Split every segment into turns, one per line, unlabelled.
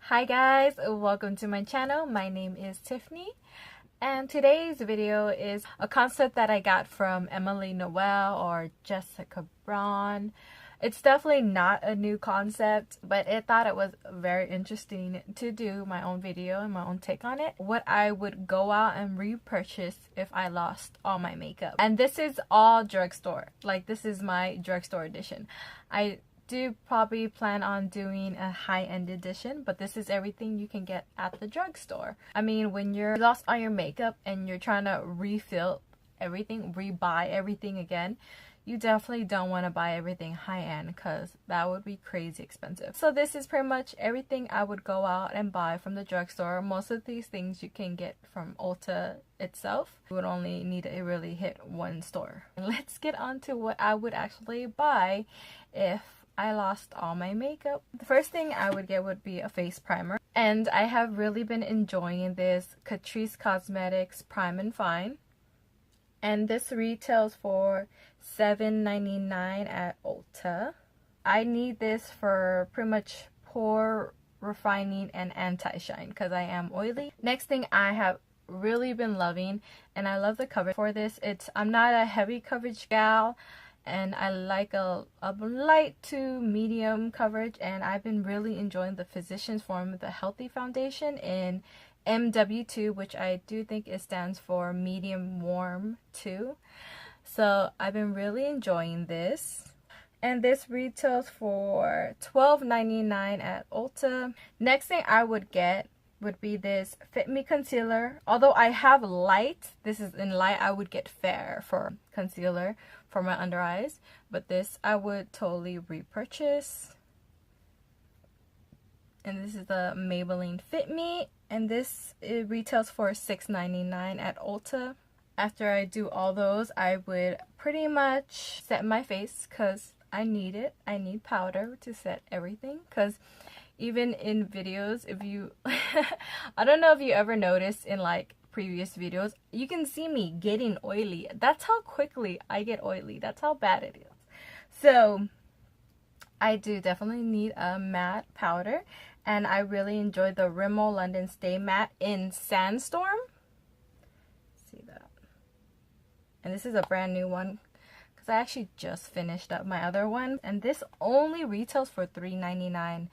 Hi guys, welcome to my channel. My name is Tiffany and today's video is a concept that I got from Emily Noel or Jessica Braun. It's definitely not a new concept, but I thought it was very interesting to do my own video and my own take on it. What I would go out and repurchase if I lost all my makeup. And this is all drugstore. Like, this is my drugstore edition. I do probably plan on doing a high-end edition, but this is everything you can get at the drugstore. I mean, when you're lost on your makeup and you're trying to refill everything, rebuy everything again, you definitely don't want to buy everything high-end because that would be crazy expensive. So this is pretty much everything I would go out and buy from the drugstore. Most of these things you can get from Ulta itself. You would only need to really hit one store. Let's get on to what I would actually buy if I lost all my makeup. The first thing I would get would be a face primer. And I have really been enjoying this Catrice Cosmetics Prime and Fine. And this retails for $7.99 at Ulta. I need this for pretty much pore refining and anti-shine because I am oily. Next thing I have really been loving, and I love the coverage for this. I'm not a heavy coverage gal, and I like a light to medium coverage, and I've been really enjoying the Physicians Formula Healthy Foundation in MW2, which I do think it stands for medium warm 2. So I've been really enjoying this. And this retails for $12.99 at Ulta. Next thing I would get would be this Fit Me concealer. Although I have light, this is in light, I would get fair for concealer for my under eyes, but this I would totally repurchase. And this is the Maybelline Fit Me, and it retails for $6.99 at Ulta. After I do all those, I would pretty much set my face because I need it. I need powder to set everything, because even in videos, if you I don't know if you ever noticed in like previous videos, you can see me getting oily. That's how quickly I get oily. That's how bad it is. So I do definitely need a matte powder, and I really enjoy the Rimmel London Stay Matte in Sandstorm. See that? And this is a brand new one because I actually just finished up my other one, and this only retails for $3.99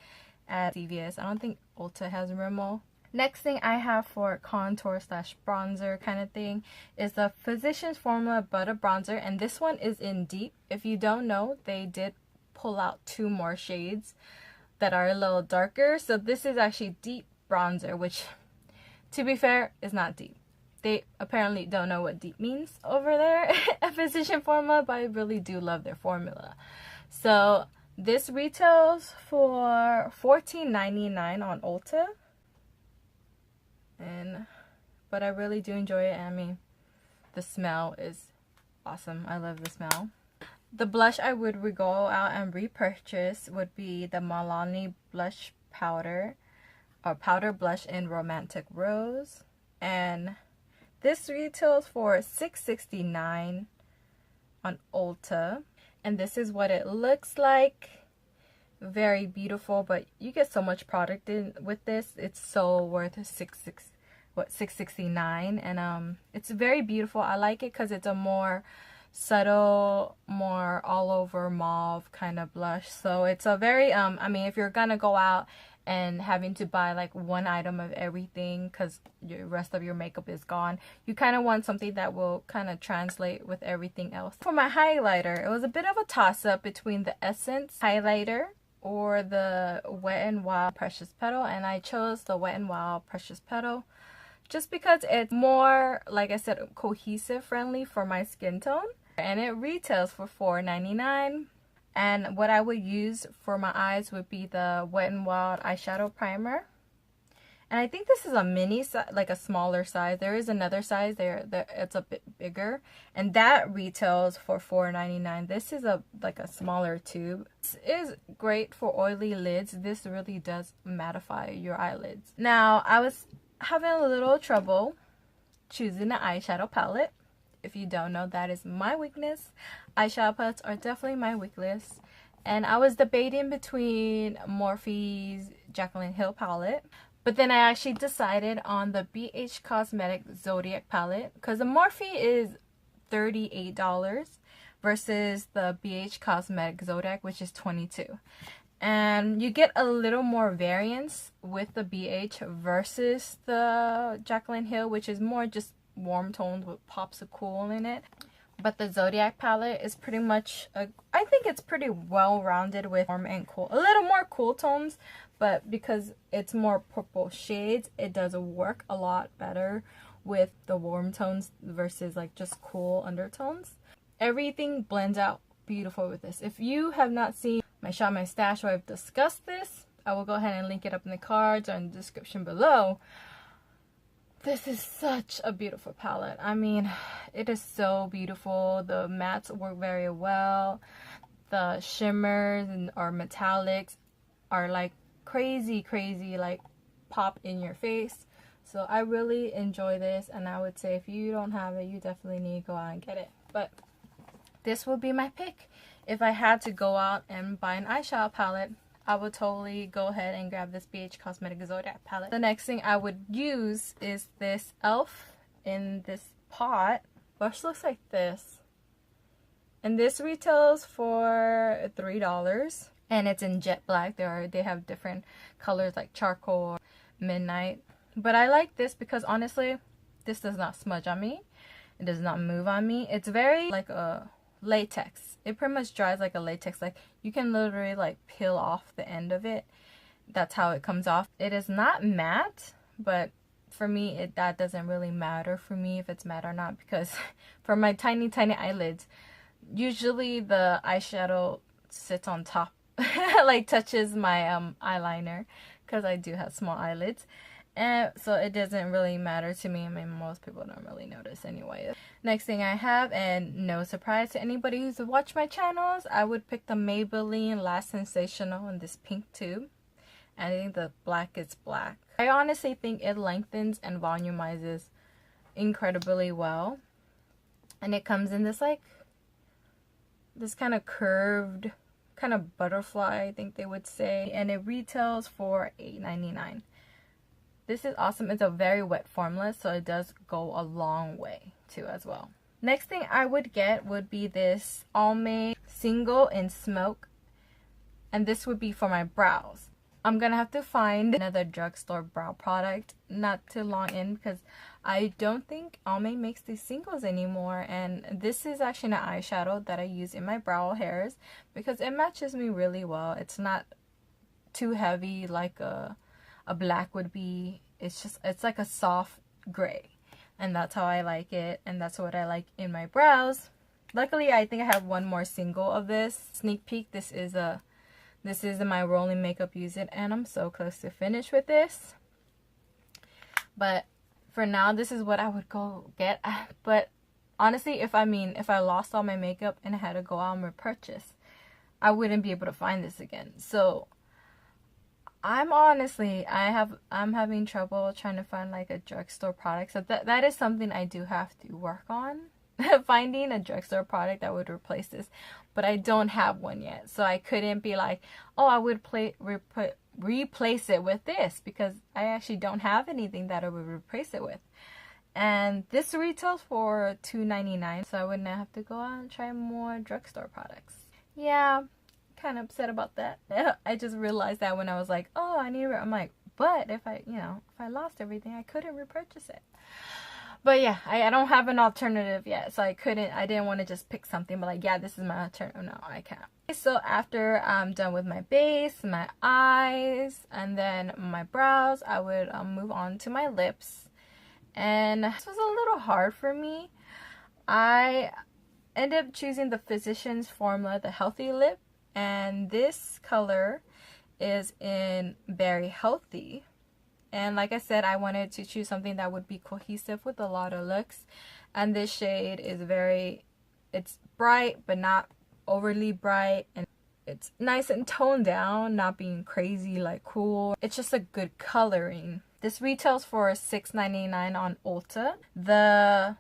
at CVS. I don't think Ulta has Rimmel. Next thing I have for contour slash bronzer kind of thing is the Physicians Formula Butter Bronzer, and this one is in Deep. If you don't know, they did pull out 2 more shades that are a little darker. So this is actually Deep Bronzer, which, to be fair, is not deep. They apparently don't know what deep means over there at Physician Formula, but I really do love their formula. So this retails for $14.99 on Ulta. But I really do enjoy it. I mean, the smell is awesome. I love the smell. The blush I would go out and repurchase would be the Milani blush powder, or powder blush in Romantic Rose, and this retails for $6.69 on Ulta. And this is what it looks like. Very beautiful, but you get so much product in with this. It's so worth $6.69, and it's very beautiful. I like it because it's a more subtle, more all over mauve kind of blush. So it's a very I mean, if you're gonna go out and having to buy like one item of everything because the rest of your makeup is gone, you kind of want something that will kind of translate with everything else. For my highlighter, it was a bit of a toss-up between the Essence highlighter or the Wet n Wild Precious Petal, and I chose the Wet n Wild Precious Petal just because it's more, like I said, cohesive friendly for my skin tone, and it retails for $4.99. And what I would use for my eyes would be the Wet n Wild eyeshadow primer, and I think this is a mini size, like a smaller size. There is another size there that it's a bit bigger, and that retails for $4.99. This is like a smaller tube. This is great for oily lids. This really does mattify your eyelids. Now, I was having a little trouble choosing an eyeshadow palette. If you don't know, that is my weakness. Eyeshadow palettes are definitely my weakness. And I was debating between Morphe's Jaclyn Hill palette. But then I actually decided on the BH Cosmetic Zodiac palette. Because the Morphe is $38 versus the BH Cosmetic Zodiac, which is $22. And you get a little more variance with the BH versus the Jaclyn Hill, which is more just warm tones with pops of cool in it. But the Zodiac palette is pretty much, I think it's pretty well-rounded with warm and cool. A little more cool tones, but because it's more purple shades, it does work a lot better with the warm tones versus like just cool undertones. Everything blends out beautiful with this. If you have not seen my Shop My Stash where I've discussed this, I will go ahead and link it up in the cards or in the description below. This is such a beautiful palette. I mean, it is so beautiful. The mattes work very well. The shimmers or metallics are like crazy, like pop in your face. So I really enjoy this, and I would say if you don't have it, you definitely need to go out and get it. But this would be my pick. If I had to go out and buy an eyeshadow palette, I would totally go ahead and grab this BH Cosmetic Zodiac palette. The next thing I would use is this e.l.f. in this pot, which looks like this. And this retails for $3. And it's in jet black. They have different colors like charcoal, midnight. But I like this because honestly, this does not smudge on me. It does not move on me. It's very like a latex. It pretty much dries like a latex. Like you can literally like peel off the end of it. That's how it comes off. It is not matte, but for me that doesn't really matter for me if it's matte or not, because for my tiny eyelids, usually the eyeshadow sits on top like touches my eyeliner, because I do have small eyelids. And so it doesn't really matter to me. I mean, most people don't really notice anyway. Next thing I have, and no surprise to anybody who's watched my channels, I would pick the Maybelline Last Sensational in this pink tube. And I think the black is black. I honestly think it lengthens and volumizes incredibly well. And it comes in this like, this kind of curved, kind of butterfly, I think they would say. And it retails for $8.99. This is awesome. It's a very wet formula, so it does go a long way too as well. Next thing I would get would be this Almay Single in Smoke, and this would be for my brows. I'm gonna have to find another drugstore brow product not too long in, because I don't think Almay makes these singles anymore. And this is actually an eyeshadow that I use in my brow hairs because it matches me really well. It's not too heavy like a black would be. It's like a soft gray, and that's how I like it, and that's what I like in my brows. Luckily, I think I have one more single of this. Sneak peek, this is my rolling makeup use it, and I'm so close to finish with this. But for now, this is what I would go get. But honestly, if I lost all my makeup and I had to go out and repurchase, I wouldn't be able to find this again. So I'm having trouble trying to find like a drugstore product. So that is something I do have to work on. Finding a drugstore product that would replace this, but I don't have one yet, so I couldn't be like, oh, I would replace it with this, because I actually don't have anything that I would replace it with. And this retails for $2.99, so I wouldn't have to go out and try more drugstore products. Yeah, kind of upset about that. I just realized that when I was like, oh, I need it. I'm like, but if I lost everything, I couldn't repurchase it. But yeah, I don't have an alternative yet, so I didn't want to just pick something, but like, yeah, this is my alternative. No, I can't. So after I'm done with my base, my eyes, and then my brows, I would move on to my lips. And this was a little hard for me. I ended up choosing the Physicians Formula, the Healthy Lip, and this color is in Berry Healthy. And like I said, I wanted to choose something that would be cohesive with a lot of looks. And this shade is it's bright, but not overly bright. And it's nice and toned down, not being crazy like cool. It's just a good coloring. This retails for $6.99 on Ulta. The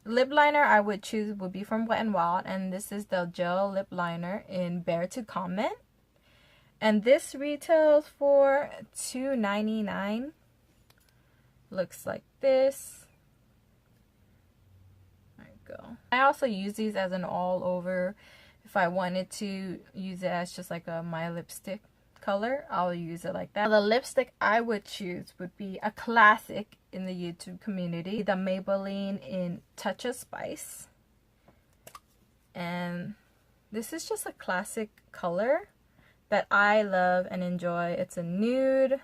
lip liner I would choose would be from Wet n Wild, and this is the gel lip liner in Bear to Comment. And this retails for $2.99. Looks like this. There you go. I also use these as an all over. If I wanted to use it as just like a my lipstick color, I'll use it like that. The lipstick I would choose would be a classic in the YouTube community, the Maybelline in Touch of Spice. And this is just a classic color that I love and enjoy. It's a nude.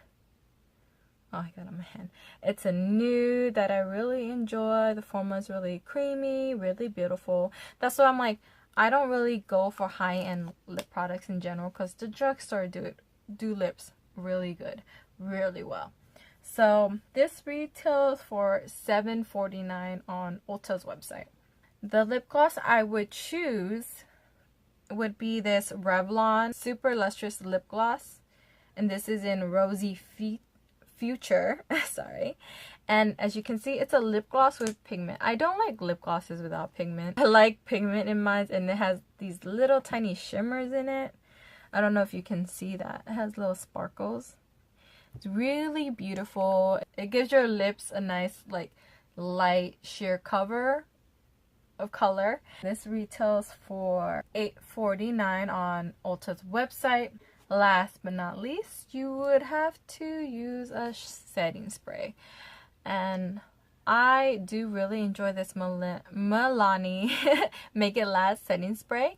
Oh, I got it on my hand. It's a nude that I really enjoy. The formula is really creamy, really beautiful. That's why I'm like, I don't really go for high-end lip products in general, because the drugstore do lips really good, really well. So this retails for $7.49 on Ulta's website. The lip gloss I would choose would be this Revlon Super Lustrous Lip Gloss, and this is in Rosy Future. Sorry. And as you can see, it's a lip gloss with pigment. I don't like lip glosses without pigment. I like pigment in mine, and it has these little tiny shimmers in it. I don't know if you can see that. It has little sparkles. It's really beautiful. It gives your lips a nice like light sheer cover of color. This retails for $8.49 on Ulta's website. Last but not least, you would have to use a setting spray. And I do really enjoy this Milani Make It Last setting spray.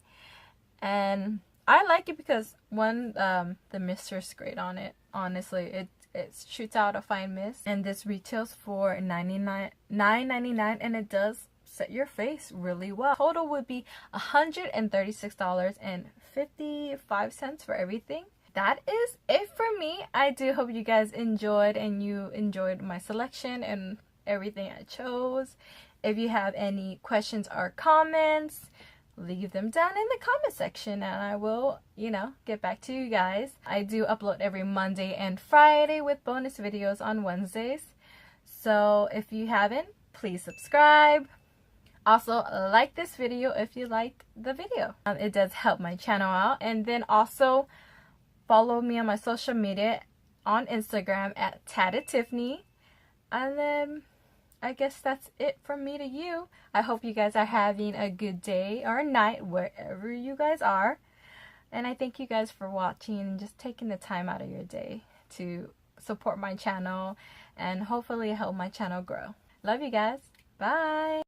And I like it because one, the mister is great on it. Honestly, it shoots out a fine mist. And this retails for $9.99, and it does set your face really well. Total would be $136.55 for everything. That is it for me. I do hope you guys enjoyed, and you enjoyed my selection and everything I chose. If you have any questions or comments, leave them down in the comment section, and I will, get back to you guys. I do upload every Monday and Friday with bonus videos on Wednesdays. So if you haven't, please subscribe. Also, like this video if you liked the video. It does help my channel out. And then also follow me on my social media on Instagram at TattedTiffany. And then I guess that's it from me to you. I hope you guys are having a good day or night wherever you guys are. And I thank you guys for watching and just taking the time out of your day to support my channel and hopefully help my channel grow. Love you guys. Bye.